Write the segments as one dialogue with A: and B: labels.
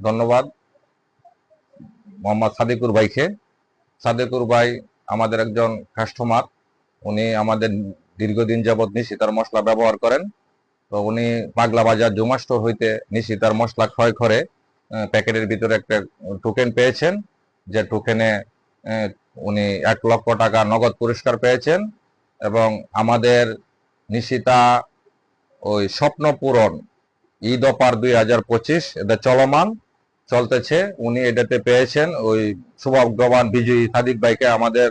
A: ধন্যবাদ মোহাম্মদ সাদিকুর ভাইকে। সাদিকুর ভাই আমাদের একজন কাস্টমার। উনি আমাদের দীর্ঘদিন যাবৎ নিশিতার মশলা ব্যবহার করেন। তো উনি পাগলা বাজার জুমা স্টোর হইতে নিশিতার মশলা ক্রয় করে প্যাকেটের ভিতরে একটা টোকেন পেয়েছেন, যে টোকেনে উনি 1 লক্ষ টাকা নগদ পুরস্কার পেয়েছেন। এবং আমাদের নিশিতা ওই স্বপ্ন পূরণ ঈদ অফার 2025 এটা চলতেছে। উনি এটাতে পেয়েছেন। ওই সৌভাগ্যবান বিজয়ী সাদিক ভাইকে আমাদের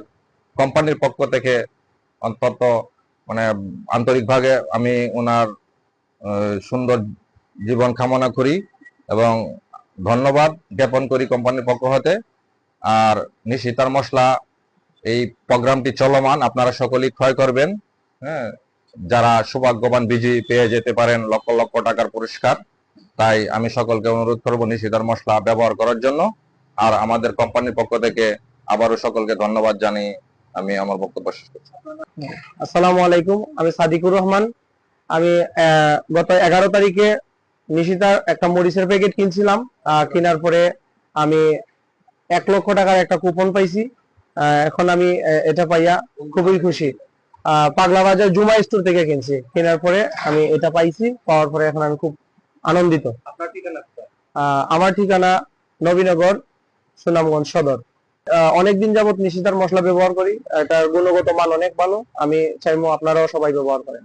A: কোম্পানির পক্ষ থেকে অন্তত মানে আন্তরিকভাবে আমি ওনার সুন্দর জীবন কামনা করি এবং ধন্যবাদ জ্ঞাপন করি কোম্পানির পক্ষ হতে। আর নিশিতার মশলা এই প্রোগ্রামটি চলমান, আপনারা সকলেই ক্রয় করবেন। হ্যাঁ, যারা সৌভাগ্যবান বিজয়ী পেয়ে যেতে পারেন লক্ষ লক্ষ টাকার পুরস্কার। তাই আমি সকলকে অনুরোধ করবো নিশিতার মশলা ব্যবহার করার জন্য। আর আমাদের কোম্পানির পক্ষ থেকে আবারও সকলকে ধন্যবাদ জানিয়ে আমি আমার বক্তব্য শেষ করছি।
B: আসসালামু আলাইকুম, আমি সাদিকুর রহমান। আমি গত 11 তারিখে নিশিতার একটা মরিচের প্যাকেট কিনছিলাম। কেনার পরে আমি 1 লক্ষ টাকার একটা কুপন পাইছি। এখন আমি এটা পাইয়া খুবই খুশি। পাগলা বাজার জুমা স্টোর থেকে কিনছি। কেনার পরে আমি এটা পাইছি, পাওয়ার পরে এখন আমি খুব আনন্দিত। আমার ঠিকানা নবীনগর, সুনামগঞ্জ সদর। অনেকদিন যাবত নিশিতার মশলা ব্যবহার করি। এটার গুণগত মান অনেক ভালো। আমি চাইবো আপনারাও সবাই ব্যবহার করেন।